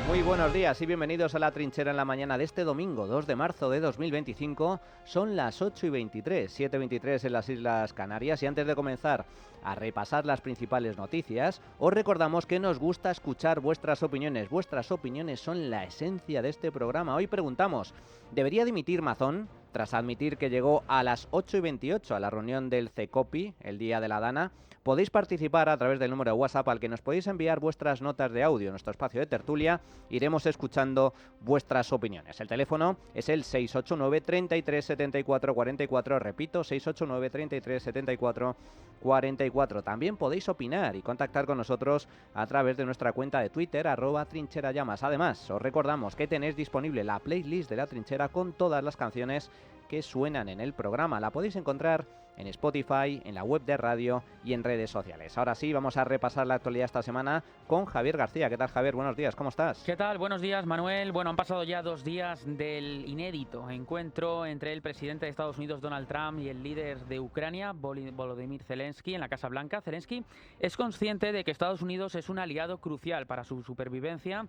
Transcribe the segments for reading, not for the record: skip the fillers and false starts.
Muy buenos días y bienvenidos a La Trinchera en la mañana de este domingo 2 de marzo de 2025. Son las 8:23, 7:23 en las Islas Canarias, y antes de comenzar a repasar las principales noticias, os recordamos que nos gusta escuchar vuestras opiniones. Vuestras opiniones son la esencia de este programa. Hoy preguntamos, ¿debería dimitir Mazón tras admitir que llegó a las 8:28 a la reunión del CECOPI, el día de la Dana? Podéis participar a través del número de WhatsApp al que nos podéis enviar vuestras notas de audio en nuestro espacio de tertulia. Iremos escuchando vuestras opiniones. El teléfono es el 689 33 74 44, repito, 689 33 74 44. También podéis opinar y contactar con nosotros a través de nuestra cuenta de Twitter, @trincherallamas. Además, os recordamos que tenéis disponible la playlist de La Trinchera con todas las canciones que suenan en el programa. La podéis encontrar en Spotify, en la web de radio y en redes sociales. Ahora sí, vamos a repasar la actualidad esta semana con Javier García. ¿Qué tal, Javier? Buenos días, ¿cómo estás? ¿Qué tal? Buenos días, Manuel. Bueno, han pasado ya 2 días del inédito encuentro entre el presidente de Estados Unidos, Donald Trump, y el líder de Ucrania, Volodymyr Zelensky, en la Casa Blanca. Zelensky es consciente de que Estados Unidos es un aliado crucial para su supervivencia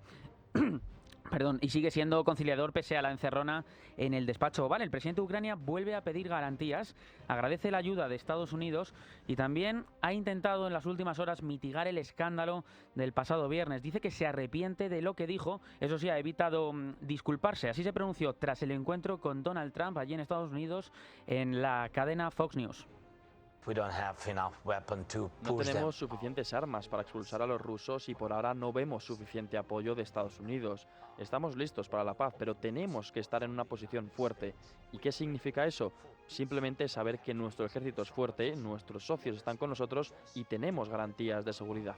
y sigue siendo conciliador pese a la encerrona en el despacho Oval. El presidente de Ucrania vuelve a pedir garantías, agradece la ayuda de Estados Unidos y también ha intentado en las últimas horas mitigar el escándalo del pasado viernes. Dice que se arrepiente de lo que dijo, eso sí, ha evitado disculparse. Así se pronunció tras el encuentro con Donald Trump allí en Estados Unidos en la cadena Fox News. No tenemos suficientes armas para expulsar a los rusos y por ahora no vemos suficiente apoyo de Estados Unidos. Estamos listos para la paz, pero tenemos que estar en una posición fuerte. ¿Y qué significa eso? Simplemente saber que nuestro ejército es fuerte, nuestros socios están con nosotros y tenemos garantías de seguridad.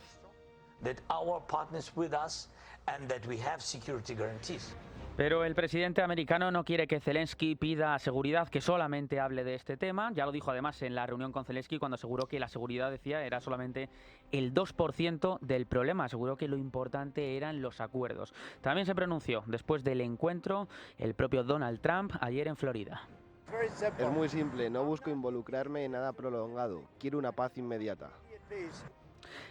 Pero el presidente americano no quiere que Zelensky pida seguridad, que solamente hable de este tema. Ya lo dijo además en la reunión con Zelensky cuando aseguró que la seguridad, decía, era solamente el 2% del problema. Aseguró que lo importante eran los acuerdos. También se pronunció después del encuentro el propio Donald Trump ayer en Florida. Es muy simple, no busco involucrarme en nada prolongado. Quiero una paz inmediata.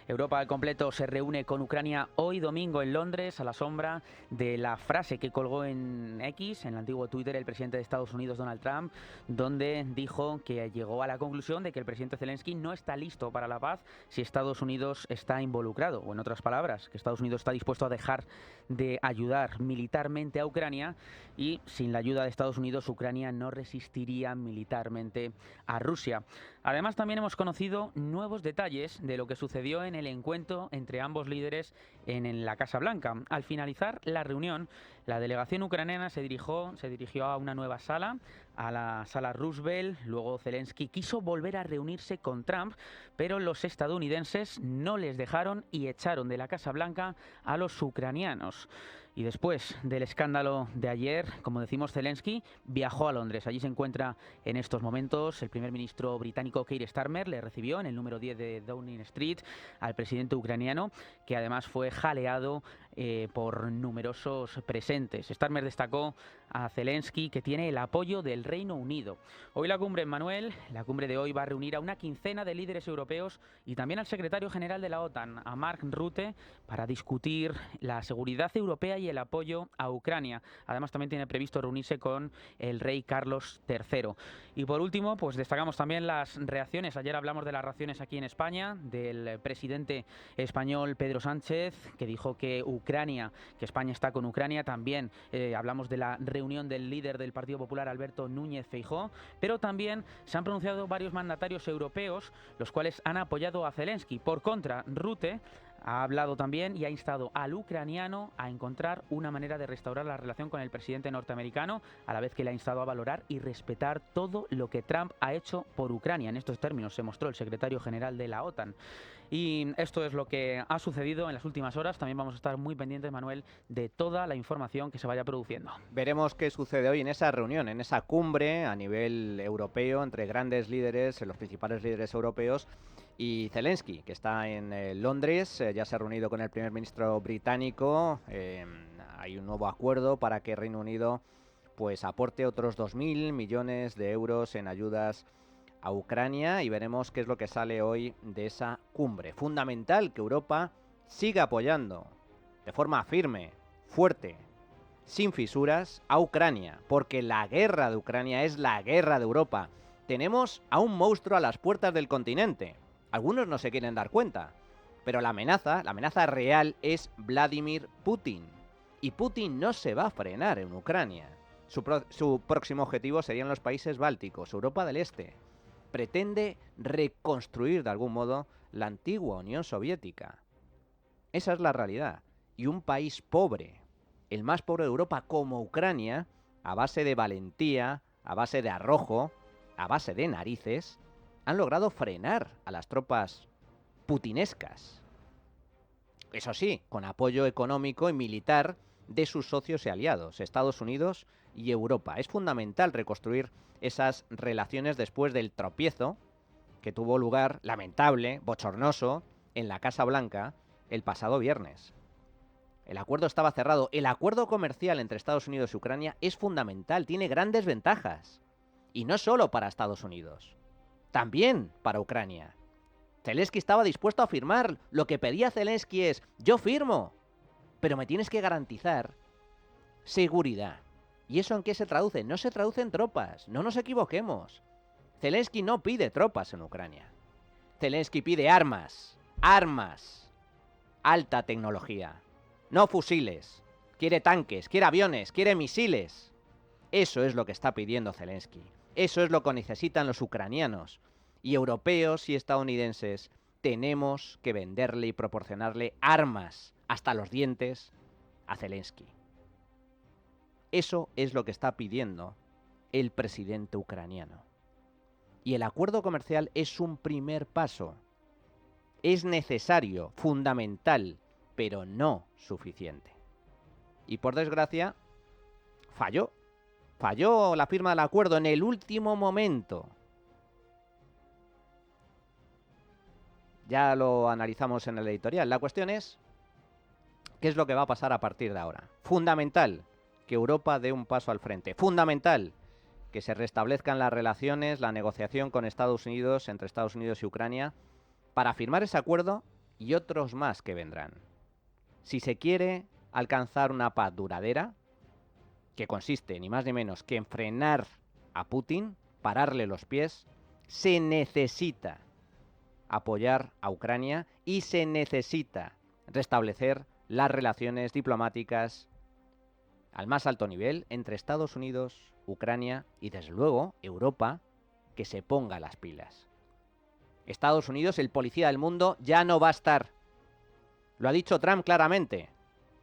Europa al completo se reúne con Ucrania hoy domingo en Londres a la sombra de la frase que colgó en X, en el antiguo Twitter, el presidente de Estados Unidos, Donald Trump, donde dijo que llegó a la conclusión de que el presidente Zelensky no está listo para la paz si Estados Unidos está involucrado, o en otras palabras, que Estados Unidos está dispuesto a dejar de ayudar militarmente a Ucrania y sin la ayuda de Estados Unidos Ucrania no resistiría militarmente a Rusia. Además, también hemos conocido nuevos detalles de lo que sucedió en el encuentro entre ambos líderes en la Casa Blanca. Al finalizar la reunión, la delegación ucraniana se dirigió a una nueva sala, a la sala Roosevelt. Luego Zelensky quiso volver a reunirse con Trump, pero los estadounidenses no les dejaron y echaron de la Casa Blanca a los ucranianos. Y después del escándalo de ayer, como decimos, Zelensky viajó a Londres. Allí se encuentra en estos momentos el primer ministro británico Keir Starmer. Le recibió en el número 10 de Downing Street al presidente ucraniano, que además fue jaleado por numerosos presentes. Starmer destacó a Zelensky que tiene el apoyo del Reino Unido. Hoy la cumbre, Manuel, la cumbre de hoy va a reunir a una quincena de líderes europeos y también al secretario general de la OTAN, a Mark Rutte, para discutir la seguridad europea y el apoyo a Ucrania. Además, también tiene previsto reunirse con el rey Carlos III. Y por último, pues destacamos también las reacciones. Ayer hablamos de las reacciones aquí en España, del presidente español Pedro Sánchez, que dijo que España está con Ucrania. También hablamos de la reunión del líder del Partido Popular, Alberto Núñez Feijóo, pero también se han pronunciado varios mandatarios europeos, los cuales han apoyado a Zelensky. Por contra, Rutte ha hablado también y ha instado al ucraniano a encontrar una manera de restaurar la relación con el presidente norteamericano, a la vez que le ha instado a valorar y respetar todo lo que Trump ha hecho por Ucrania. En estos términos se mostró el secretario general de la OTAN. Y esto es lo que ha sucedido en las últimas horas. También vamos a estar muy pendientes, Manuel, de toda la información que se vaya produciendo. Veremos qué sucede hoy en esa reunión, en esa cumbre a nivel europeo entre grandes líderes, los principales líderes europeos, y Zelensky, que está en Londres. Ya se ha reunido con el primer ministro británico. Hay un nuevo acuerdo para que Reino Unido pues aporte otros 2.000 millones de euros en ayudas a Ucrania, y veremos qué es lo que sale hoy de esa cumbre. Fundamental que Europa siga apoyando de forma firme fuerte, sin fisuras, a Ucrania, porque la guerra de Ucrania es la guerra de Europa. Tenemos a un monstruo a las puertas del continente. Algunos no se quieren dar cuenta, pero la amenaza real es Vladimir Putin. Y Putin no se va a frenar en Ucrania. Su próximo objetivo serían los países bálticos, Europa del Este. Pretende reconstruir de algún modo la antigua Unión Soviética. Esa es la realidad. Y un país pobre, el más pobre de Europa como Ucrania, a base de valentía, a base de arrojo, a base de narices, han logrado frenar a las tropas putinescas. Eso sí, con apoyo económico y militar de sus socios y aliados, Estados Unidos y Europa. Es fundamental reconstruir esas relaciones después del tropiezo que tuvo lugar, lamentable, bochornoso, en la Casa Blanca el pasado viernes. El acuerdo estaba cerrado. El acuerdo comercial entre Estados Unidos y Ucrania es fundamental, tiene grandes ventajas. Y no solo para Estados Unidos, también para Ucrania. Zelensky estaba dispuesto a firmar. Lo que pedía Zelensky es: yo firmo, pero me tienes que garantizar seguridad. ¿Y eso en qué se traduce? No se traduce en tropas, no nos equivoquemos. Zelensky no pide tropas en Ucrania. Zelensky pide armas, alta tecnología, no fusiles. Quiere tanques, quiere aviones, quiere misiles. Eso es lo que está pidiendo Zelensky. Eso es lo que necesitan los ucranianos. Y europeos y estadounidenses tenemos que venderle y proporcionarle armas hasta los dientes a Zelensky. Eso es lo que está pidiendo el presidente ucraniano. Y el acuerdo comercial es un primer paso. Es necesario, fundamental, pero no suficiente. Y por desgracia, falló. Falló la firma del acuerdo en el último momento. Ya lo analizamos en el editorial. La cuestión es, ¿qué es lo que va a pasar a partir de ahora? Fundamental que Europa dé un paso al frente. Fundamental que se restablezcan las relaciones, la negociación con Estados Unidos, entre Estados Unidos y Ucrania, para firmar ese acuerdo y otros más que vendrán. Si se quiere alcanzar una paz duradera, que consiste ni más ni menos que en frenar a Putin, pararle los pies, se necesita apoyar a Ucrania y se necesita restablecer las relaciones diplomáticas al más alto nivel entre Estados Unidos, Ucrania y desde luego Europa, que se ponga las pilas. Estados Unidos, el policía del mundo, ya no va a estar. Lo ha dicho Trump claramente.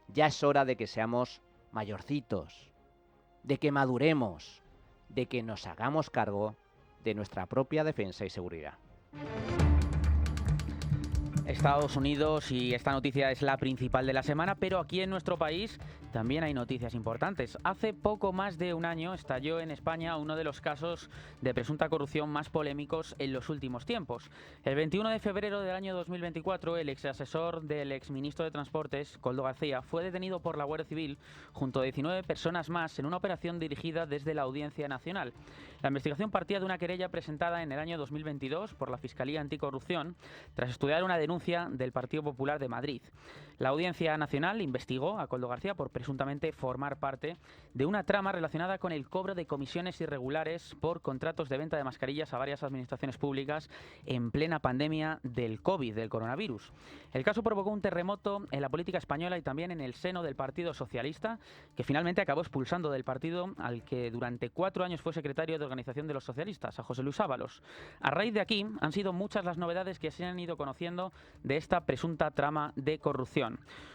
Ya es hora de que seamos mayorcitos, de que maduremos, de que nos hagamos cargo de nuestra propia defensa y seguridad. Estados Unidos, y esta noticia es la principal de la semana, pero aquí en nuestro país también hay noticias importantes. Hace poco más de un año estalló en España uno de los casos de presunta corrupción más polémicos en los últimos tiempos. El 21 de febrero del año 2024, el exasesor del exministro de Transportes, Koldo García, fue detenido por la Guardia Civil junto a 19 personas más en una operación dirigida desde la Audiencia Nacional. La investigación partía de una querella presentada en el año 2022 por la Fiscalía Anticorrupción tras estudiar una denuncia del Partido Popular de Madrid. La Audiencia Nacional investigó a Koldo García por presuntamente formar parte de una trama relacionada con el cobro de comisiones irregulares por contratos de venta de mascarillas a varias administraciones públicas en plena pandemia del COVID, del coronavirus. El caso provocó un terremoto en la política española y también en el seno del Partido Socialista, que finalmente acabó expulsando del partido al que durante 4 años fue secretario de Organización de los Socialistas, a José Luis Ábalos. A raíz de aquí han sido muchas las novedades que se han ido conociendo de esta presunta trama de corrupción.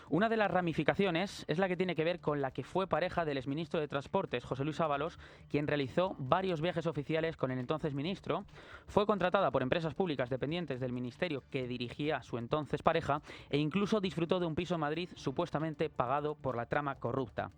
Una de las ramificaciones es la que tiene que ver con la que fue pareja del exministro de Transportes, José Luis Ábalos, quien realizó varios viajes oficiales con el entonces ministro, fue contratada por empresas públicas dependientes del ministerio que dirigía su entonces pareja e incluso disfrutó de un piso en Madrid supuestamente pagado por la trama corrupta.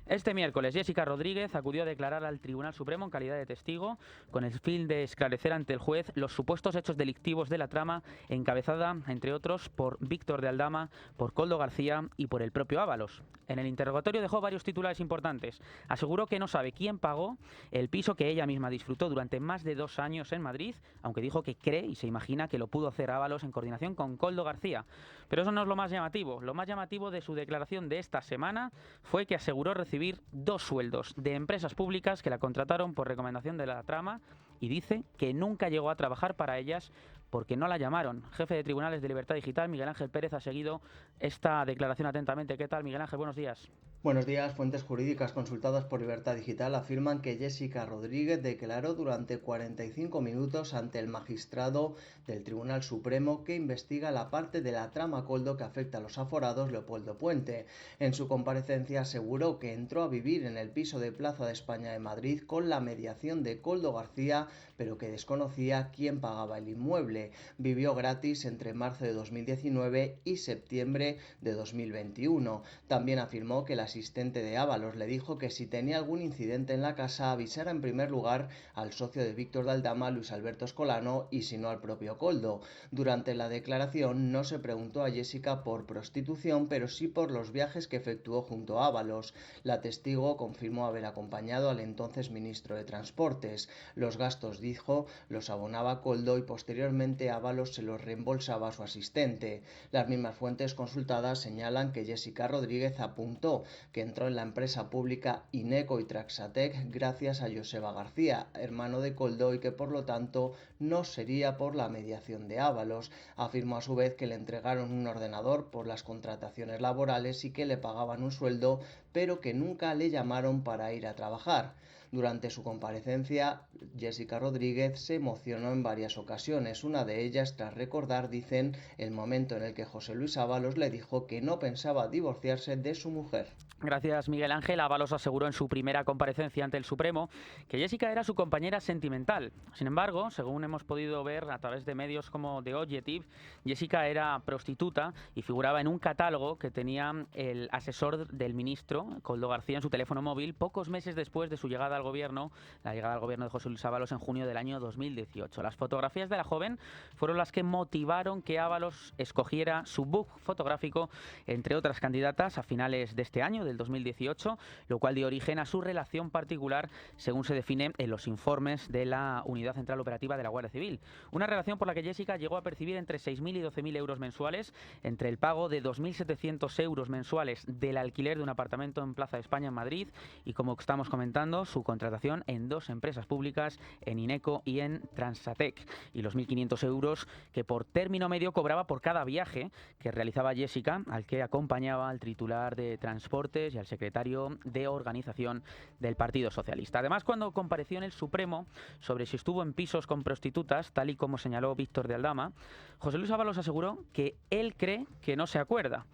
Este miércoles, Jessica Rodríguez acudió a declarar al Tribunal Supremo en calidad de testigo con el fin de esclarecer ante el juez los supuestos hechos delictivos de la trama encabezada, entre otros, por Víctor de Aldama, por Koldo García García y por el propio Ábalos. En el interrogatorio dejó varios titulares importantes. Aseguró que no sabe quién pagó el piso que ella misma disfrutó durante más de 2 años en Madrid, aunque dijo que cree y se imagina que lo pudo hacer Ábalos en coordinación con Koldo García. Pero eso no es lo más llamativo. Lo más llamativo de su declaración de esta semana fue que aseguró recibir 2 sueldos de empresas públicas que la contrataron por recomendación de la trama y dice que nunca llegó a trabajar para ellas porque no la llamaron. Jefe de Tribunales de Libertad Digital, Miguel Ángel Pérez, ha seguido esta declaración atentamente. ¿Qué tal, Miguel Ángel? Buenos días. Buenos días. Fuentes jurídicas consultadas por Libertad Digital afirman que Jessica Rodríguez declaró durante 45 minutos ante el magistrado del Tribunal Supremo que investiga la parte de la trama Koldo que afecta a los aforados Leopoldo Puente. En su comparecencia aseguró que entró a vivir en el piso de Plaza de España de Madrid con la mediación de Koldo García, pero que desconocía quién pagaba el inmueble. Vivió gratis entre marzo de 2019 y septiembre de 2021. También afirmó que el asistente de Ábalos le dijo que si tenía algún incidente en la casa avisara en primer lugar al socio de Víctor de Aldama, Luis Alberto Escolano, y si no al propio Koldo. Durante la declaración no se preguntó a Jessica por prostitución, pero sí por los viajes que efectuó junto a Ábalos. La testigo confirmó haber acompañado al entonces ministro de Transportes. Los gastos, dijo, los abonaba Koldo y posteriormente Ábalos se los reembolsaba a su asistente. Las mismas fuentes consultadas señalan que Jessica Rodríguez apuntó que entró en la empresa pública Ineco y Traxatec gracias a Joseba García, hermano de Koldo, y que por lo tanto no sería por la mediación de Ábalos. Afirmó a su vez que le entregaron un ordenador por las contrataciones laborales y que le pagaban un sueldo, pero que nunca le llamaron para ir a trabajar. Durante su comparecencia, Jessica Rodríguez se emocionó en varias ocasiones. Una de ellas tras recordar, dicen, el momento en el que José Luis Ábalos le dijo que no pensaba divorciarse de su mujer. Gracias, Miguel Ángel. Ábalos aseguró en su primera comparecencia ante el Supremo que Jessica era su compañera sentimental. Sin embargo, según hemos podido ver a través de medios como The Objective, Jessica era prostituta y figuraba en un catálogo que tenía el asesor del ministro, Koldo García, en su teléfono móvil pocos meses después de su llegada al gobierno, la llegada al gobierno de José Luis Ábalos en junio del año 2018. Las fotografías de la joven fueron las que motivaron que Ábalos escogiera su book fotográfico entre otras candidatas a finales de este año, del 2018, lo cual dio origen a su relación particular, según se define en los informes de la Unidad Central Operativa de la Guardia Civil. Una relación por la que Jessica llegó a percibir entre 6.000 y 12.000 euros mensuales, entre el pago de 2.700 euros mensuales del alquiler de un apartamento en Plaza de España en Madrid y, como estamos comentando, su contratación en 2 empresas públicas, en Ineco y en Transatec, y los 1.500 euros que por término medio cobraba por cada viaje que realizaba Jessica, al que acompañaba al titular de Transporte y al secretario de Organización del Partido Socialista. Además, cuando compareció en el Supremo sobre si estuvo en pisos con prostitutas, tal y como señaló Víctor de Aldama, José Luis Ábalos aseguró que él cree que no se acuerda.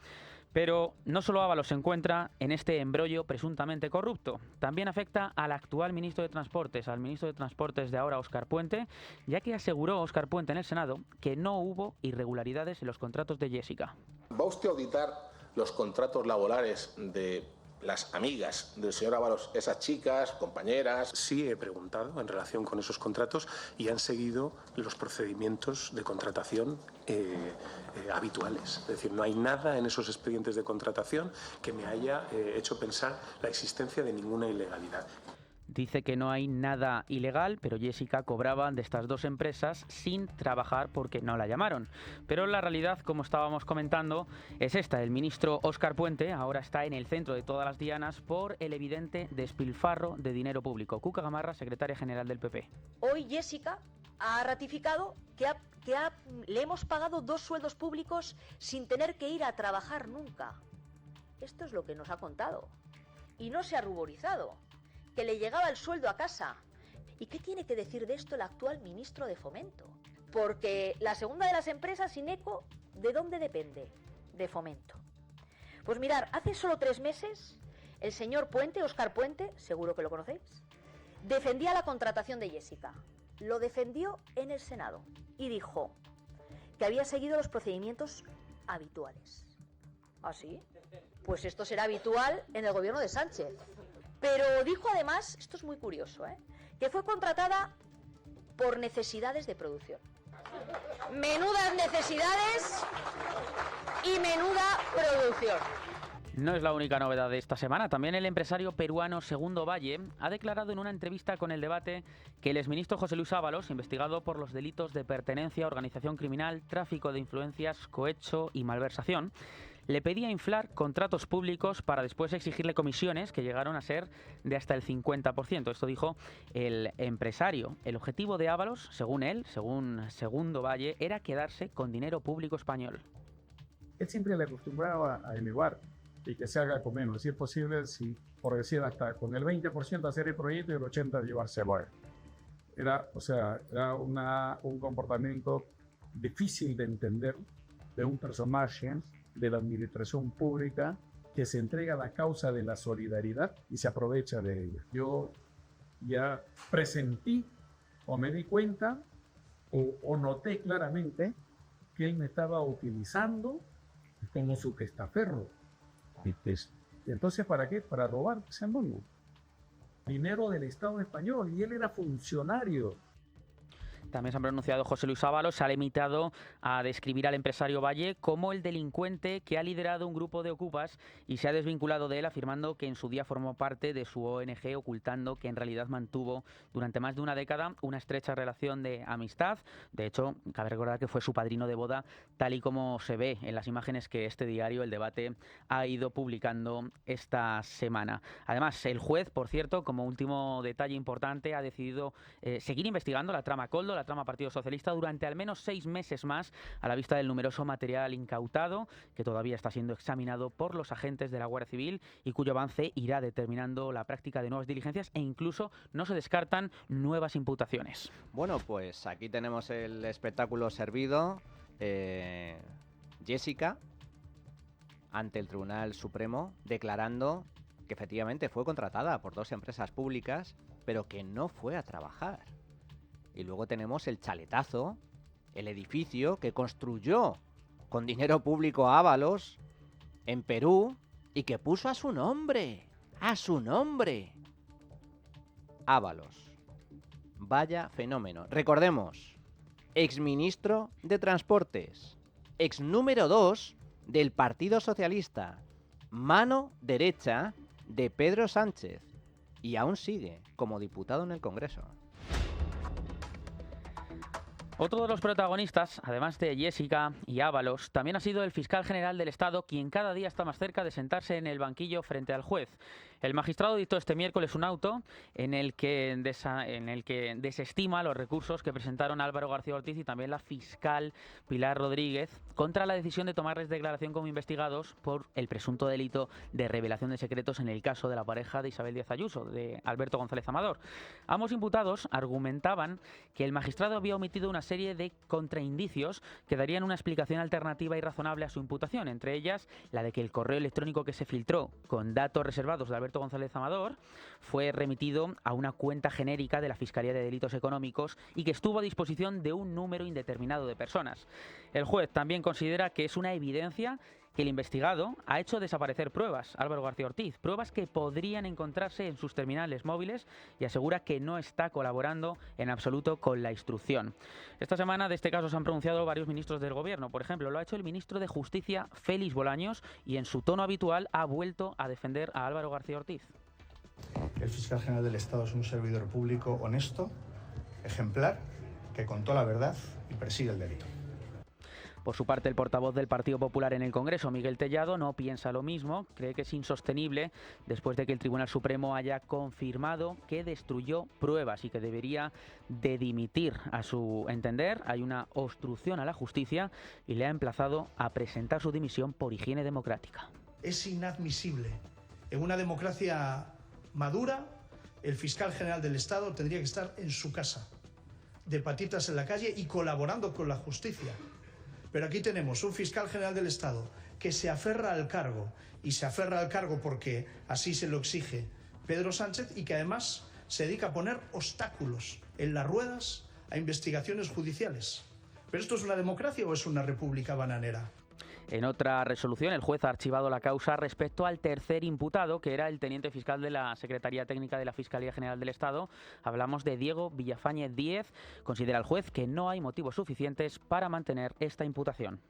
Pero no solo Ábalos se encuentra en este embrollo presuntamente corrupto, también afecta al actual ministro de Transportes, al ministro de Transportes de ahora, Óscar Puente, ya que aseguró Óscar Puente en el Senado que no hubo irregularidades en los contratos de Jessica. ¿Va usted a auditar los contratos laborales de las amigas del señor Ábalos, esas chicas, compañeras? Sí, he preguntado en relación con esos contratos y han seguido los procedimientos de contratación habituales. Es decir, no hay nada en esos expedientes de contratación que me haya hecho pensar la existencia de ninguna ilegalidad. Dice que no hay nada ilegal, pero Jessica cobraba de estas 2 empresas sin trabajar porque no la llamaron. Pero la realidad, como estábamos comentando, es esta. El ministro Óscar Puente ahora está en el centro de todas las dianas por el evidente despilfarro de dinero público. Cuca Gamarra, secretaria general del PP. Hoy Jessica ha ratificado que le hemos pagado 2 sueldos públicos sin tener que ir a trabajar nunca. Esto es lo que nos ha contado. Y no se ha ruborizado, que le llegaba el sueldo a casa. ¿Y qué tiene que decir de esto el actual ministro de Fomento? Porque la segunda de las empresas, Ineco, ¿de dónde depende? De Fomento. Pues mirar, hace solo 3 meses, el señor Puente, Óscar Puente, seguro que lo conocéis, defendía la contratación de Jessica. Lo defendió en el Senado y dijo que había seguido los procedimientos habituales. ¿Ah, sí? Pues esto será habitual en el gobierno de Sánchez. Pero dijo además, esto es muy curioso, que fue contratada por necesidades de producción. Menudas necesidades y menuda producción. No es la única novedad de esta semana. También el empresario peruano Segundo Valle ha declarado en una entrevista con El Debate que el exministro José Luis Ábalos, investigado por los delitos de pertenencia a organización criminal, tráfico de influencias, cohecho y malversación, le pedía inflar contratos públicos para después exigirle comisiones que llegaron a ser de hasta el 50%. Esto dijo el empresario. El objetivo de Ábalos, según él, según Segundo Valle, era quedarse con dinero público español. Él siempre le acostumbraba a elevar y que se haga con menos, si es posible, si, por decir, hasta con el 20% hacer el proyecto y el 80% llevárselo a él. Era un comportamiento difícil de entender de un personaje de la administración pública que se entrega a la causa de la solidaridad y se aprovecha de ella. Yo ya presentí o me di cuenta o noté claramente que él me estaba utilizando como su testaferro. Entonces, ¿para qué? Para robar dinero del Estado español, y él era funcionario. También se ha pronunciado José Luis Ábalos, se ha limitado a describir al empresario Valle como el delincuente que ha liderado un grupo de ocupas y se ha desvinculado de él, afirmando que en su día formó parte de su ONG, ocultando que en realidad mantuvo durante más de una década una estrecha relación de amistad. De hecho, cabe recordar que fue su padrino de boda, tal y como se ve en las imágenes que este diario, El Debate, ha ido publicando esta semana. Además, el juez, por cierto, como último detalle importante, ha decidido seguir investigando la trama Koldo, la trama Partido Socialista, durante al menos 6 meses más, a la vista del numeroso material incautado que todavía está siendo examinado por los agentes de la Guardia Civil y cuyo avance irá determinando la práctica de nuevas diligencias, e incluso no se descartan nuevas imputaciones. Bueno, pues aquí tenemos el espectáculo servido. Jessica ante el Tribunal Supremo declarando que efectivamente fue contratada por 2 empresas públicas, pero que no fue a trabajar. Y luego tenemos el chaletazo, el edificio que construyó con dinero público Ábalos en Perú y que puso a su nombre. ¡A su nombre! Ábalos. Vaya fenómeno. Recordemos, exministro de Transportes, ex número 2 del Partido Socialista, mano derecha de Pedro Sánchez, y aún sigue como diputado en el Congreso. Otro de los protagonistas, además de Jessica y Ábalos, también ha sido el fiscal general del Estado, quien cada día está más cerca de sentarse en el banquillo frente al juez. El magistrado dictó este miércoles un auto en el que desestima los recursos que presentaron Álvaro García Ortiz y también la fiscal Pilar Rodríguez contra la decisión de tomarles declaración como investigados por el presunto delito de revelación de secretos en el caso de la pareja de Isabel Díaz Ayuso, de Alberto González Amador. Ambos imputados argumentaban que el magistrado había omitido una serie de contraindicios que darían una explicación alternativa y razonable a su imputación, entre ellas la de que el correo electrónico que se filtró con datos reservados de Alberto González Amador fue remitido a una cuenta genérica de la Fiscalía de Delitos Económicos y que estuvo a disposición de un número indeterminado de personas. El juez también considera que es una evidencia que el investigado ha hecho desaparecer pruebas, Álvaro García Ortiz, pruebas que podrían encontrarse en sus terminales móviles, y asegura que no está colaborando en absoluto con la instrucción. Esta semana de este caso se han pronunciado varios ministros del Gobierno. Por ejemplo, lo ha hecho el ministro de Justicia, Félix Bolaños, y en su tono habitual ha vuelto a defender a Álvaro García Ortiz. El fiscal general del Estado es un servidor público honesto, ejemplar, que contó la verdad y persigue el delito. Por su parte, el portavoz del Partido Popular en el Congreso, Miguel Tellado, no piensa lo mismo. Cree que es insostenible después de que el Tribunal Supremo haya confirmado que destruyó pruebas y que debería de dimitir. A su entender, hay una obstrucción a la justicia y le ha emplazado a presentar su dimisión por higiene democrática. Es inadmisible. En una democracia madura, el fiscal general del Estado tendría que estar en su casa, de patitas en la calle y colaborando con la justicia. Pero aquí tenemos un fiscal general del Estado que se aferra al cargo, y se aferra al cargo porque así se lo exige Pedro Sánchez, y que además se dedica a poner obstáculos en las ruedas a investigaciones judiciales. ¿Pero esto es una democracia o es una república bananera? En otra resolución, el juez ha archivado la causa respecto al tercer imputado, que era el teniente fiscal de la Secretaría Técnica de la Fiscalía General del Estado. Hablamos de Diego Villafañe Díez. Considera el juez que no hay motivos suficientes para mantener esta imputación.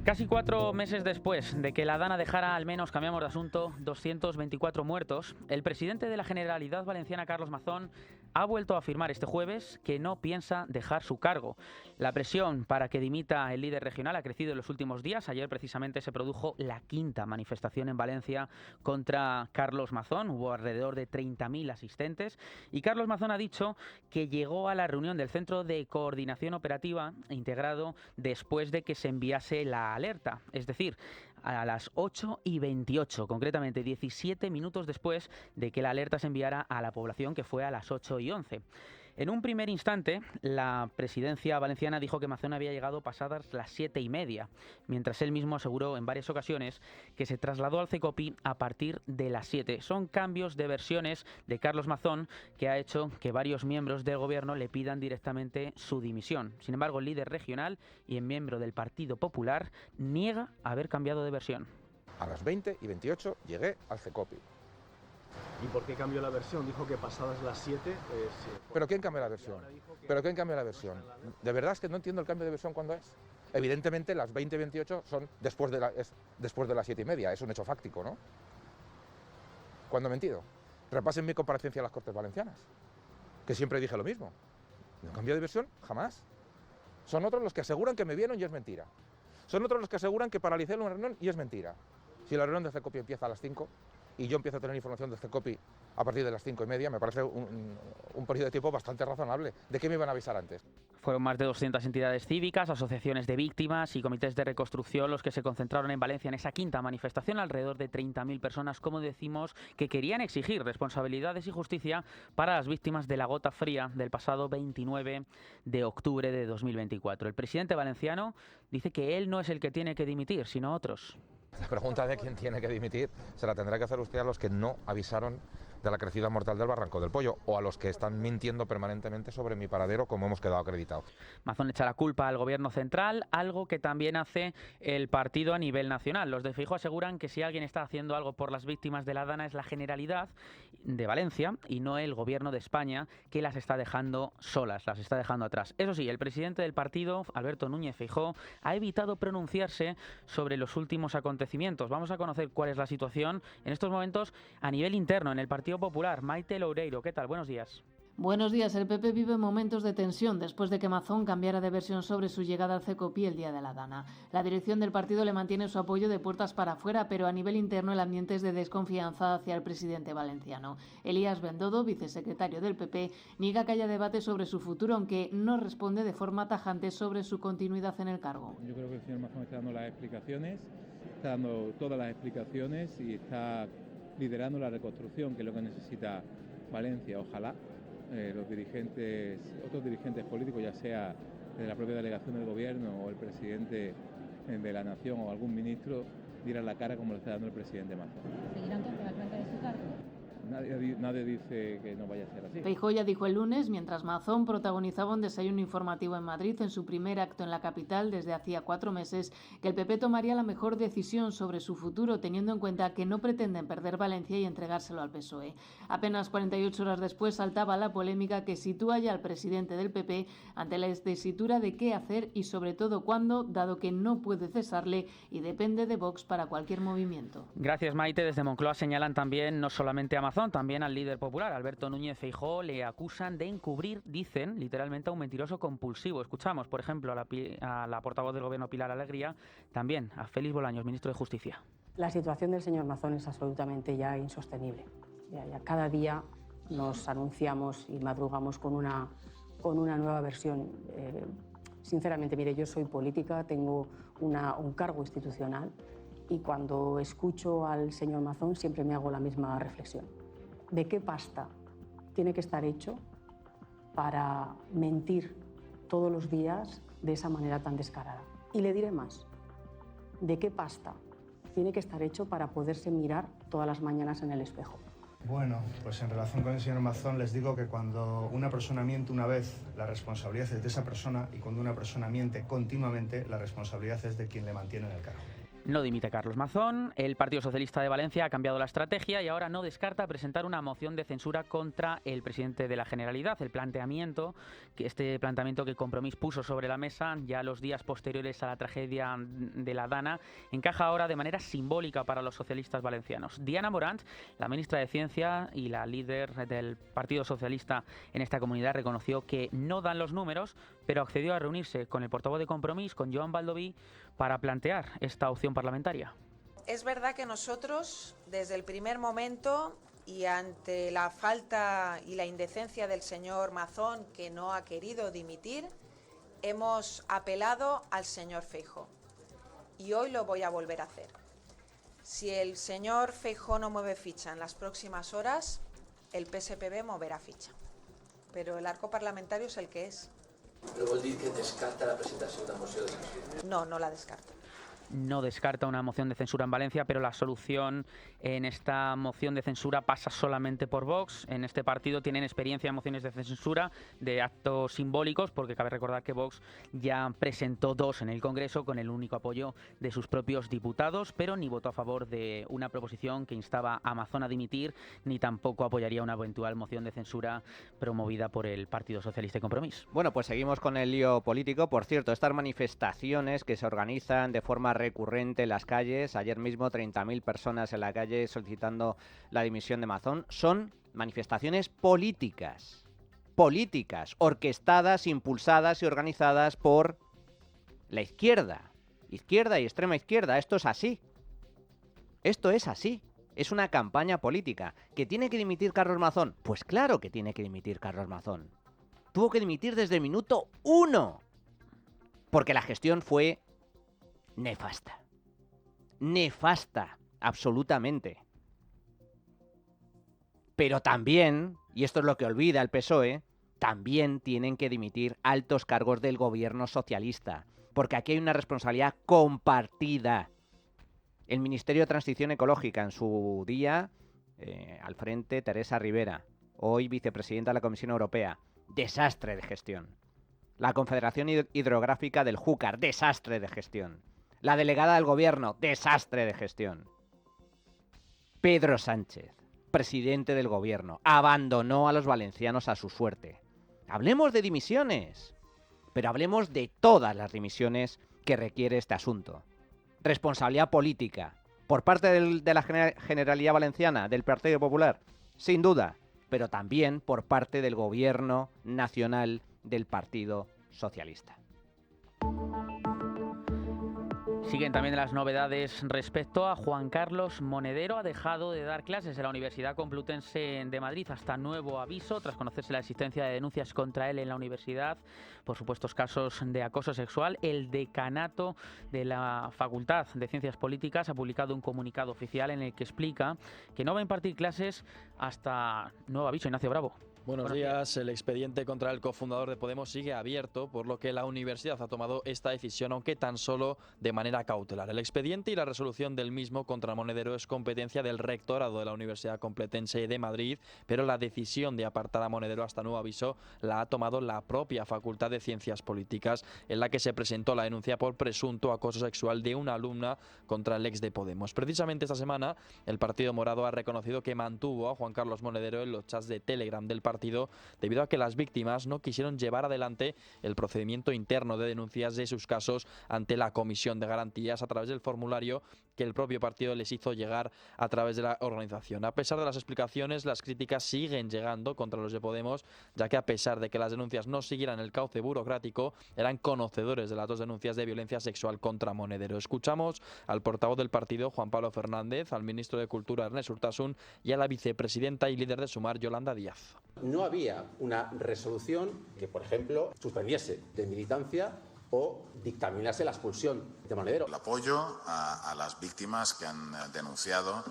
Casi 4 meses después de que la Dana dejara, al menos, cambiamos de asunto, 224 muertos, el presidente de la Generalidad Valenciana, Carlos Mazón, ha vuelto a afirmar este jueves que no piensa dejar su cargo. La presión para que dimita el líder regional ha crecido en los últimos días. Ayer precisamente se produjo la 5ª manifestación en Valencia contra Carlos Mazón. Hubo alrededor de 30.000 asistentes y Carlos Mazón ha dicho que llegó a la reunión del Centro de Coordinación Operativa integrado después de que se enviase la alerta, es decir, a las 8:28, concretamente 17 minutos después de que la alerta se enviara a la población, que fue a las 8:11. En un primer instante, la presidencia valenciana dijo que Mazón había llegado pasadas las 7:30, mientras él mismo aseguró en varias ocasiones que se trasladó al CECOPI a partir de las 7. Son cambios de versiones de Carlos Mazón que ha hecho que varios miembros del gobierno le pidan directamente su dimisión. Sin embargo, el líder regional y el miembro del Partido Popular niega haber cambiado de versión. A las 20:28 llegué al CECOPI. ¿Y por qué cambió la versión? Dijo que pasadas las 7... ¿Pero quién cambió la versión? ¿Pero quién cambió la versión? De verdad es que no entiendo el cambio de versión cuándo es. Evidentemente las 20:28 son después de las 7:30, es un hecho fáctico, ¿no? ¿Cuándo he mentido? Repasen mi comparecencia a las Cortes Valencianas, que siempre dije lo mismo. ¿No cambio de versión? Jamás. Son otros los que aseguran que me vieron y es mentira. Son otros los que aseguran que paralicé una reunión y es mentira. Si la reunión de CECOPI empieza a las 5 y yo empiezo a tener información de CECOPI a partir de las 5:30, me parece un periodo de tiempo bastante razonable. ¿De qué me iban a avisar antes? Fueron más de 200 entidades cívicas, asociaciones de víctimas y comités de reconstrucción los que se concentraron en Valencia en esa 5ª manifestación. Alrededor de 30.000 personas, como decimos, que querían exigir responsabilidades y justicia para las víctimas de la gota fría del pasado 29 de octubre de 2024. El presidente valenciano dice que él no es el que tiene que dimitir, sino otros. La pregunta de quién tiene que dimitir se la tendrá que hacer usted a los que no avisaron de la crecida mortal del Barranco del Pollo o a los que están mintiendo permanentemente sobre mi paradero, como hemos quedado acreditados. Mazón echa la culpa al gobierno central, algo que también hace el partido a nivel nacional. Los de Feijóo aseguran que si alguien está haciendo algo por las víctimas de la Dana es la Generalidad de Valencia y no el gobierno de España, que las está dejando solas, las está dejando atrás. Eso sí, el presidente del partido, Alberto Núñez Feijóo, ha evitado pronunciarse sobre los últimos acontecimientos. Vamos a conocer cuál es la situación en estos momentos a nivel interno en el Partido Popular. Maite Loureiro, ¿qué tal? Buenos días. Buenos días. El PP vive momentos de tensión después de que Mazón cambiara de versión sobre su llegada al CECOPI el día de la Dana. La dirección del partido le mantiene su apoyo de puertas para afuera, pero a nivel interno el ambiente es de desconfianza hacia el presidente valenciano. Elías Bendodo, vicesecretario del PP, niega que haya debate sobre su futuro, aunque no responde de forma tajante sobre su continuidad en el cargo. Yo creo que el señor Mazón está dando las explicaciones, está dando todas las explicaciones y está liderando la reconstrucción, que es lo que necesita Valencia. Ojalá los dirigentes, otros dirigentes políticos, ya sea de la propia delegación del gobierno o el presidente de la nación o algún ministro, dieran la cara como lo está dando el presidente Mazón. ¿Seguirá entonces al frente de su cargo? Nadie dice que no vaya a ser así. Feijóo ya dijo el lunes, mientras Mazón protagonizaba un desayuno informativo en Madrid en su primer acto en la capital desde hacía 4 meses, que el PP tomaría la mejor decisión sobre su futuro, teniendo en cuenta que no pretenden perder Valencia y entregárselo al PSOE. Apenas 48 horas después saltaba la polémica que sitúa ya al presidente del PP ante la tesitura de qué hacer y sobre todo cuándo, dado que no puede cesarle y depende de Vox para cualquier movimiento. Gracias, Maite. Desde Moncloa señalan también no solamente a Mazón, también al líder popular, Alberto Núñez Feijóo, le acusan de encubrir, dicen, literalmente a un mentiroso compulsivo. Escuchamos, por ejemplo, a la portavoz del Gobierno, Pilar Alegría, también a Félix Bolaños, ministro de Justicia. La situación del señor Mazón es absolutamente ya insostenible. Ya cada día nos anunciamos y madrugamos con una nueva versión. Sinceramente, mire, yo soy política, tengo un cargo institucional y cuando escucho al señor Mazón siempre me hago la misma reflexión. ¿De qué pasta tiene que estar hecho para mentir todos los días de esa manera tan descarada? Y le diré más, ¿de qué pasta tiene que estar hecho para poderse mirar todas las mañanas en el espejo? Bueno, pues en relación con el señor Mazón les digo que cuando una persona miente una vez, la responsabilidad es de esa persona, y cuando una persona miente continuamente, la responsabilidad es de quien le mantiene en el cargo. No dimite Carlos Mazón. El Partido Socialista de Valencia ha cambiado la estrategia y ahora no descarta presentar una moción de censura contra el presidente de la Generalidad. Este planteamiento que Compromís puso sobre la mesa ya los días posteriores a la tragedia de la Dana encaja ahora de manera simbólica para los socialistas valencianos. Diana Morant, la ministra de Ciencia y la líder del Partido Socialista en esta comunidad, reconoció que no dan los números, pero accedió a reunirse con el portavoz de Compromís, con Joan Baldoví, para plantear esta opción parlamentaria. Es verdad que nosotros, desde el primer momento y ante la falta y la indecencia del señor Mazón, que no ha querido dimitir, hemos apelado al señor Feijóo. Y hoy lo voy a volver a hacer. Si el señor Feijóo no mueve ficha en las próximas horas, el PSPB moverá ficha. Pero el arco parlamentario es el que es. Però vol dir que descarta la presentació d'una moció de censura? No, no la descarta. No descarta una moción de censura en Valencia, pero la solución en esta moción de censura pasa solamente por Vox. En este partido tienen experiencia en mociones de censura de actos simbólicos, porque cabe recordar que Vox ya presentó 2 en el Congreso con el único apoyo de sus propios diputados, pero ni votó a favor de una proposición que instaba a Mazón a dimitir, ni tampoco apoyaría una eventual moción de censura promovida por el Partido Socialista y Compromís. Bueno, pues seguimos con el lío político. Por cierto, estas manifestaciones que se organizan de forma recurrente en las calles, ayer mismo 30.000 personas en la calle solicitando la dimisión de Mazón, son manifestaciones políticas, orquestadas, impulsadas y organizadas por la izquierda y extrema izquierda. Esto es así, es una campaña política. ¿Que tiene que dimitir Carlos Mazón? Pues claro que tiene que dimitir Carlos Mazón. Tuvo que dimitir desde el minuto 1, porque la gestión fue nefasta, absolutamente. Pero también, y esto es lo que olvida el PSOE, también tienen que dimitir altos cargos del gobierno socialista, porque aquí hay una responsabilidad compartida. El Ministerio de Transición Ecológica, en su día, al frente Teresa Rivera, hoy vicepresidenta de la Comisión Europea, desastre de gestión. La Confederación Hidrográfica del Júcar, desastre de gestión. La delegada del gobierno, desastre de gestión. Pedro Sánchez, presidente del gobierno, abandonó a los valencianos a su suerte. Hablemos de dimisiones, pero hablemos de todas las dimisiones que requiere este asunto. Responsabilidad política, por parte de la Generalidad Valenciana, del Partido Popular, sin duda, pero también por parte del gobierno nacional del Partido Socialista. Siguen también las novedades respecto a Juan Carlos Monedero. Ha dejado de dar clases en la Universidad Complutense de Madrid hasta nuevo aviso, tras conocerse la existencia de denuncias contra él en la universidad por supuestos casos de acoso sexual. El decanato de la Facultad de Ciencias Políticas ha publicado un comunicado oficial en el que explica que no va a impartir clases hasta nuevo aviso. Ignacio Bravo. Buenos días. El expediente contra el cofundador de Podemos sigue abierto, por lo que la universidad ha tomado esta decisión, aunque tan solo de manera cautelar. El expediente y la resolución del mismo contra Monedero es competencia del rectorado de la Universidad Complutense de Madrid, pero la decisión de apartar a Monedero hasta nuevo aviso la ha tomado la propia Facultad de Ciencias Políticas, en la que se presentó la denuncia por presunto acoso sexual de una alumna contra el ex de Podemos. Precisamente esta semana, el Partido Morado ha reconocido que mantuvo a Juan Carlos Monedero en los chats de Telegram del partido, debido a que las víctimas no quisieron llevar adelante el procedimiento interno de denuncias de sus casos ante la Comisión de Garantías a través del formulario que el propio partido les hizo llegar a través de la organización. A pesar de las explicaciones, las críticas siguen llegando contra los de Podemos, ya que a pesar de que las denuncias no siguieran el cauce burocrático, eran conocedores de las 2 denuncias de violencia sexual contra Monedero. Escuchamos al portavoz del partido, Juan Pablo Fernández, al ministro de Cultura, Ernest Urtasun, y a la vicepresidenta y líder de Sumar, Yolanda Díaz. No había una resolución que, por ejemplo, suspendiese de militancia o dictaminase la expulsión de Monedero. El apoyo a las víctimas que han denunciado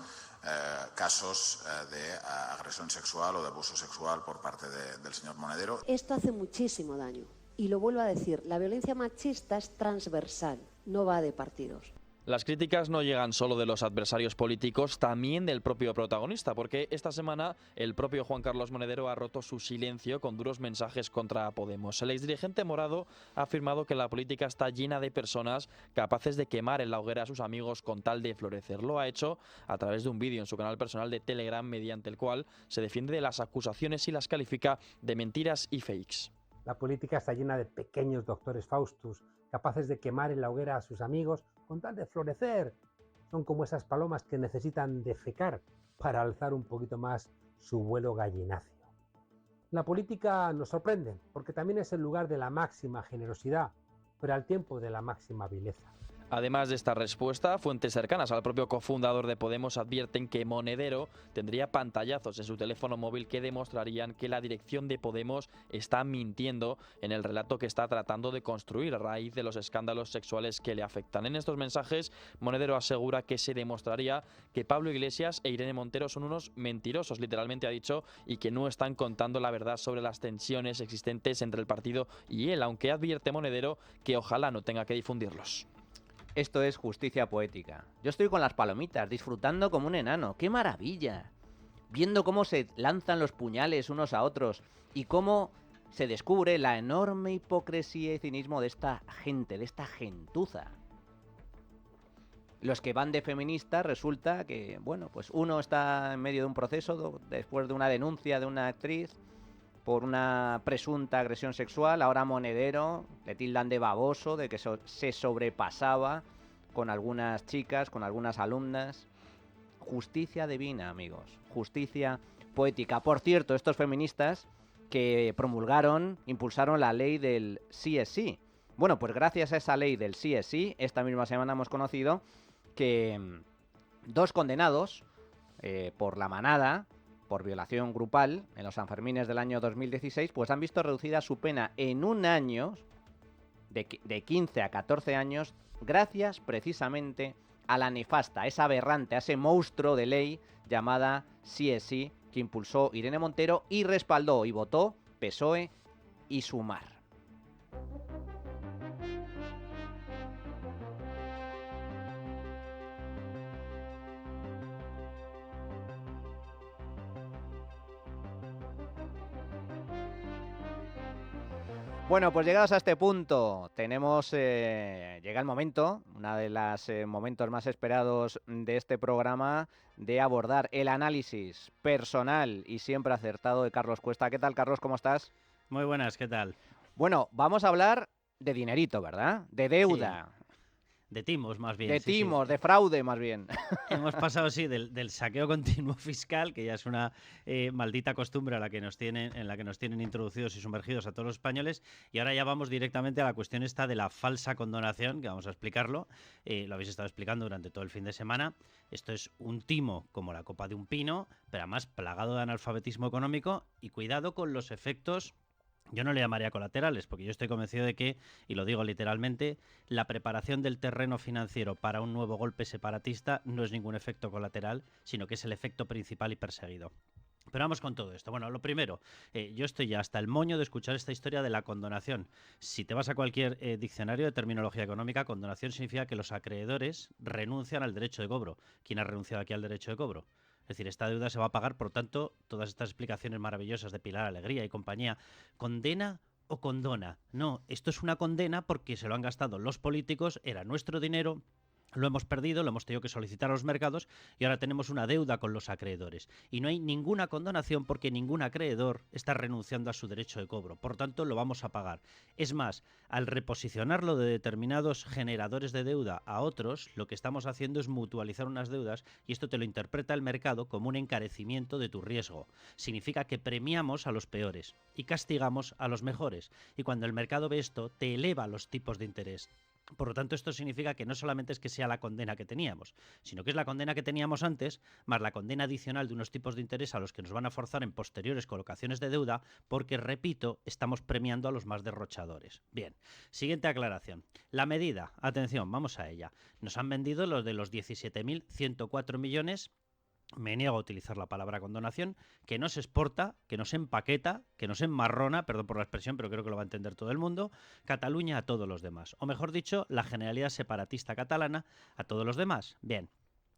casos de agresión sexual o de abuso sexual por parte del señor Monedero. Esto hace muchísimo daño y lo vuelvo a decir, la violencia machista es transversal, no va de partidos. Las críticas no llegan solo de los adversarios políticos, también del propio protagonista, porque esta semana el propio Juan Carlos Monedero ha roto su silencio con duros mensajes contra Podemos. El exdirigente morado ha afirmado que la política está llena de personas capaces de quemar en la hoguera a sus amigos con tal de florecer. Lo ha hecho a través de un vídeo en su canal personal de Telegram, mediante el cual se defiende de las acusaciones y las califica de mentiras y fakes. La política está llena de pequeños doctores Faustus, capaces de quemar en la hoguera a sus amigos con tal de florecer. Son como esas palomas que necesitan defecar para alzar un poquito más su vuelo gallináceo. La política nos sorprende porque también es el lugar de la máxima generosidad, pero al tiempo de la máxima vileza. Además de esta respuesta, fuentes cercanas al propio cofundador de Podemos advierten que Monedero tendría pantallazos en su teléfono móvil que demostrarían que la dirección de Podemos está mintiendo en el relato que está tratando de construir a raíz de los escándalos sexuales que le afectan. En estos mensajes, Monedero asegura que se demostraría que Pablo Iglesias e Irene Montero son unos mentirosos, literalmente ha dicho, y que no están contando la verdad sobre las tensiones existentes entre el partido y él, aunque advierte Monedero que ojalá no tenga que difundirlos. Esto es justicia poética. Yo estoy con las palomitas, disfrutando como un enano. ¡Qué maravilla! Viendo cómo se lanzan los puñales unos a otros y cómo se descubre la enorme hipocresía y cinismo de esta gente, de esta gentuza. Los que van de feministas resulta que, bueno, pues uno está en medio de un proceso después de una denuncia de una actriz por una presunta agresión sexual. Ahora Monedero le tildan de baboso, de que se sobrepasaba con algunas chicas, con algunas alumnas. Justicia divina, amigos. Justicia poética. Por cierto, estos feministas que impulsaron la ley del sí es sí. Bueno, pues gracias a esa ley del sí es sí, esta misma semana hemos conocido que 2 condenados por la manada, por violación grupal, en los Sanfermines del año 2016, pues han visto reducida su pena en un año, de 15 a 14 años, gracias precisamente a la nefasta, a esa aberrante, a ese monstruo de ley llamada Sí es Sí, que impulsó Irene Montero y respaldó y votó PSOE y Sumar. Bueno, pues llegados a este punto, llega el momento, uno de los momentos más esperados de este programa, de abordar el análisis personal y siempre acertado de Carlos Cuesta. ¿Qué tal, Carlos? ¿Cómo estás? Muy buenas, ¿qué tal? Bueno, vamos a hablar de dinerito, ¿verdad? De deuda. Sí. De timos, más bien. De timos, de fraude, más bien. Hemos pasado, sí, del saqueo continuo fiscal, que ya es una maldita costumbre en la que nos tienen introducidos y sumergidos a todos los españoles, y ahora ya vamos directamente a la cuestión esta de la falsa condonación, que vamos a explicarlo. Lo habéis estado explicando durante todo el fin de semana. Esto es un timo como la copa de un pino, pero además plagado de analfabetismo económico, y cuidado con los efectos. Yo no le llamaría colaterales, porque yo estoy convencido de que, y lo digo literalmente, la preparación del terreno financiero para un nuevo golpe separatista no es ningún efecto colateral, sino que es el efecto principal y perseguido. Pero vamos con todo esto. Bueno, lo primero, yo estoy ya hasta el moño de escuchar esta historia de la condonación. Si te vas a cualquier diccionario de terminología económica, condonación significa que los acreedores renuncian al derecho de cobro. ¿Quién ha renunciado aquí al derecho de cobro? Es decir, esta deuda se va a pagar, por tanto, todas estas explicaciones maravillosas de Pilar Alegría y compañía, ¿condena o condona? No, esto es una condena porque se lo han gastado los políticos, era nuestro dinero, lo hemos perdido, lo hemos tenido que solicitar a los mercados y ahora tenemos una deuda con los acreedores. Y no hay ninguna condonación porque ningún acreedor está renunciando a su derecho de cobro. Por tanto, lo vamos a pagar. Es más, al reposicionarlo de determinados generadores de deuda a otros, lo que estamos haciendo es mutualizar unas deudas y esto te lo interpreta el mercado como un encarecimiento de tu riesgo. Significa que premiamos a los peores y castigamos a los mejores. Y cuando el mercado ve esto, te eleva los tipos de interés. Por lo tanto, esto significa que no solamente es que sea la condena que teníamos, sino que es la condena que teníamos antes, más la condena adicional de unos tipos de interés a los que nos van a forzar en posteriores colocaciones de deuda, porque, repito, estamos premiando a los más derrochadores. Bien, siguiente aclaración. La medida, atención, vamos a ella. Nos han vendido los de los 17.104 millones me niego a utilizar la palabra condonación, que no se exporta, que no se empaqueta, que no se enmarrona, perdón por la expresión, pero creo que lo va a entender todo el mundo, Cataluña a todos los demás. O mejor dicho, la Generalidad Separatista Catalana a todos los demás. Bien,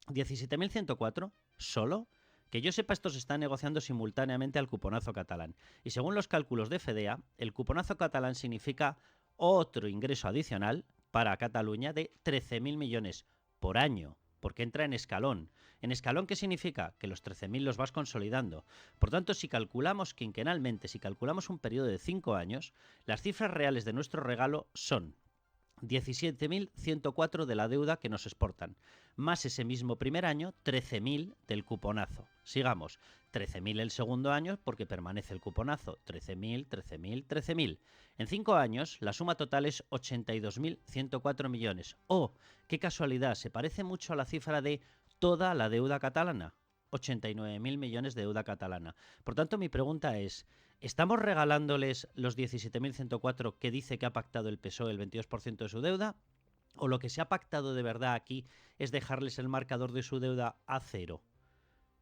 17.104 solo. Que yo sepa, esto se está negociando simultáneamente al cuponazo catalán. Y según los cálculos de FEDEA, el cuponazo catalán significa otro ingreso adicional para Cataluña de 13.000 millones por año, porque entra en escalón. ¿En escalón qué significa? Que los 13.000 los vas consolidando. Por tanto, si calculamos quinquenalmente, si calculamos un periodo de 5 años, las cifras reales de nuestro regalo son 17.104 de la deuda que nos exportan, más ese mismo primer año 13.000 del cuponazo. Sigamos, 13.000 el segundo año porque permanece el cuponazo, 13.000, 13.000, 13.000. En 5 años la suma total es 82.104 millones. ¡Oh, qué casualidad! Se parece mucho a la cifra de toda la deuda catalana, 89.000 millones de deuda catalana. Por tanto, mi pregunta es, ¿estamos regalándoles los 17.104 que dice que ha pactado el PSOE el 22% de su deuda? ¿O lo que se ha pactado de verdad aquí es dejarles el marcador de su deuda a cero?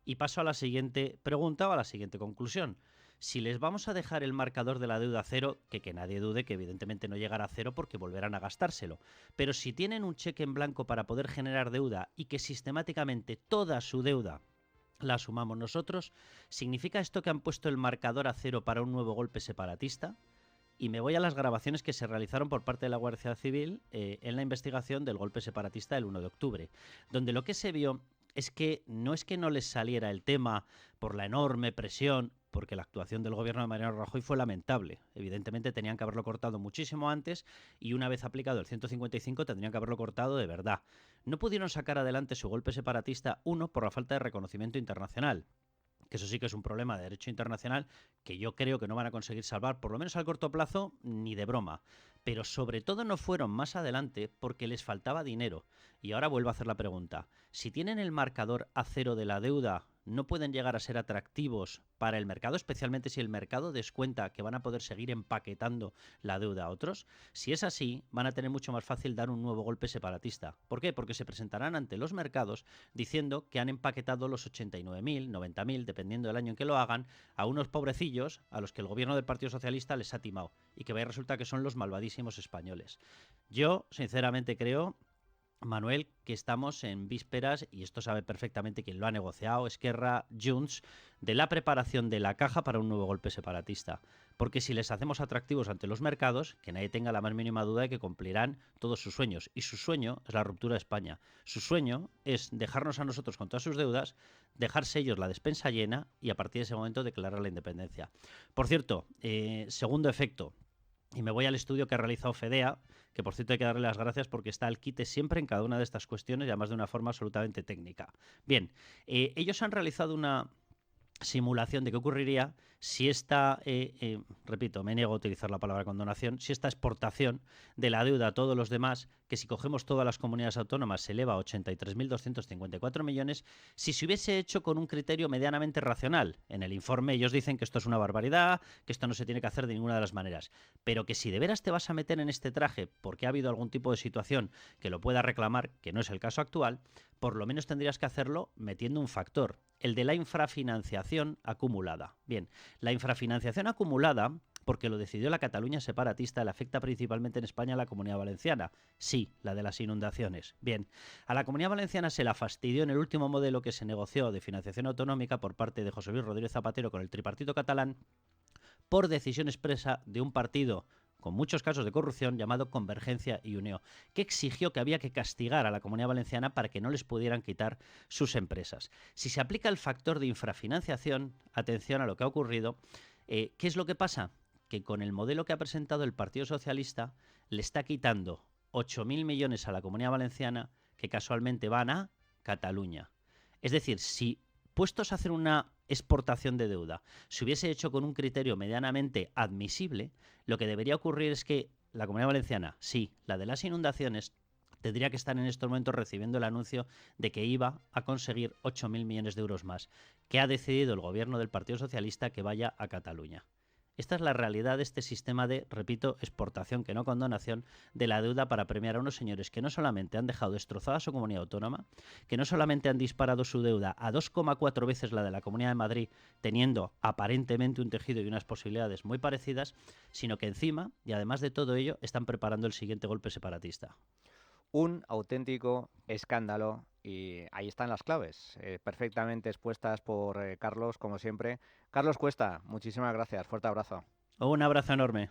Y paso a la siguiente pregunta o a la siguiente conclusión. Si les vamos a dejar el marcador de la deuda a cero, que nadie dude que evidentemente no llegará a cero porque volverán a gastárselo, pero si tienen un cheque en blanco para poder generar deuda y que sistemáticamente toda su deuda la sumamos nosotros, ¿significa esto que han puesto el marcador a cero para un nuevo golpe separatista? Y me voy a las grabaciones que se realizaron por parte de la Guardia Civil en la investigación del golpe separatista del 1 de octubre, donde lo que se vio es que no les saliera el tema por la enorme presión, porque la actuación del gobierno de Mariano Rajoy fue lamentable. Evidentemente tenían que haberlo cortado muchísimo antes y una vez aplicado el 155 tendrían que haberlo cortado de verdad. No pudieron sacar adelante su golpe separatista, uno, por la falta de reconocimiento internacional, que eso sí que es un problema de derecho internacional que yo creo que no van a conseguir salvar, por lo menos al corto plazo, ni de broma. Pero sobre todo no fueron más adelante porque les faltaba dinero. Y ahora vuelvo a hacer la pregunta. Si tienen el marcador a cero de la deuda, ¿no pueden llegar a ser atractivos para el mercado, especialmente si el mercado descuenta que van a poder seguir empaquetando la deuda a otros? Si es así, van a tener mucho más fácil dar un nuevo golpe separatista. ¿Por qué? Porque se presentarán ante los mercados diciendo que han empaquetado los 89.000, 90.000, dependiendo del año en que lo hagan, a unos pobrecillos a los que el gobierno del Partido Socialista les ha timado y que vaya a resultar que son los malvadísimos españoles. Yo, sinceramente, creo, Manuel, que estamos en vísperas, y esto sabe perfectamente quien lo ha negociado, Esquerra, Junts, de la preparación de la caja para un nuevo golpe separatista. Porque si les hacemos atractivos ante los mercados, que nadie tenga la más mínima duda de que cumplirán todos sus sueños. Y su sueño es la ruptura de España. Su sueño es dejarnos a nosotros con todas sus deudas, dejarse ellos la despensa llena y a partir de ese momento declarar la independencia. Por cierto, segundo efecto, y me voy al estudio que ha realizado FEDEA, que por cierto hay que darle las gracias porque está al quite siempre en cada una de estas cuestiones y además de una forma absolutamente técnica. Bien, ellos han realizado una simulación de qué ocurriría si esta, repito, me niego a utilizar la palabra condonación, si esta exportación de la deuda a todos los demás, que si cogemos todas las comunidades autónomas se eleva a 83.254 millones, si se hubiese hecho con un criterio medianamente racional. En el informe ellos dicen que esto es una barbaridad, que esto no se tiene que hacer de ninguna de las maneras, pero que si de veras te vas a meter en este traje porque ha habido algún tipo de situación que lo pueda reclamar, que no es el caso actual, por lo menos tendrías que hacerlo metiendo un factor, el de la infrafinanciación acumulada. Bien, la infrafinanciación acumulada, porque lo decidió la Cataluña separatista, le afecta principalmente en España a la Comunidad Valenciana. Sí, la de las inundaciones. Bien, a la Comunidad Valenciana se la fastidió en el último modelo que se negoció de financiación autonómica por parte de José Luis Rodríguez Zapatero con el tripartito catalán, por decisión expresa de un partido con muchos casos de corrupción llamado Convergencia y Unió, que exigió que había que castigar a la Comunidad Valenciana para que no les pudieran quitar sus empresas. Si se aplica el factor de infrafinanciación, atención a lo que ha ocurrido, ¿qué es lo que pasa? Que con el modelo que ha presentado el Partido Socialista le está quitando 8.000 millones a la Comunidad Valenciana que casualmente van a Cataluña. Es decir, si puestos a hacer una exportación de deuda se hubiese hecho con un criterio medianamente admisible, lo que debería ocurrir es que la Comunidad Valenciana, sí, la de las inundaciones, tendría que estar en estos momentos recibiendo el anuncio de que iba a conseguir 8.000 millones de euros más, que ha decidido el gobierno del Partido Socialista que vaya a Cataluña. Esta es la realidad de este sistema de, repito, exportación, que no condonación, de la deuda para premiar a unos señores que no solamente han dejado destrozada su comunidad autónoma, que no solamente han disparado su deuda a 2,4 veces la de la Comunidad de Madrid, teniendo aparentemente un tejido y unas posibilidades muy parecidas, sino que encima, y además de todo ello, están preparando el siguiente golpe separatista. Un auténtico escándalo, y ahí están las claves, perfectamente expuestas por Carlos, como siempre. Carlos Cuesta, muchísimas gracias, fuerte abrazo. Un abrazo enorme.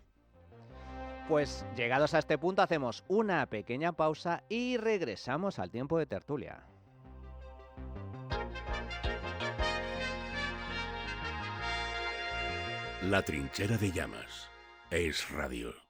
Pues llegados a este punto hacemos una pequeña pausa y regresamos al tiempo de tertulia. La trinchera de llamas es radio.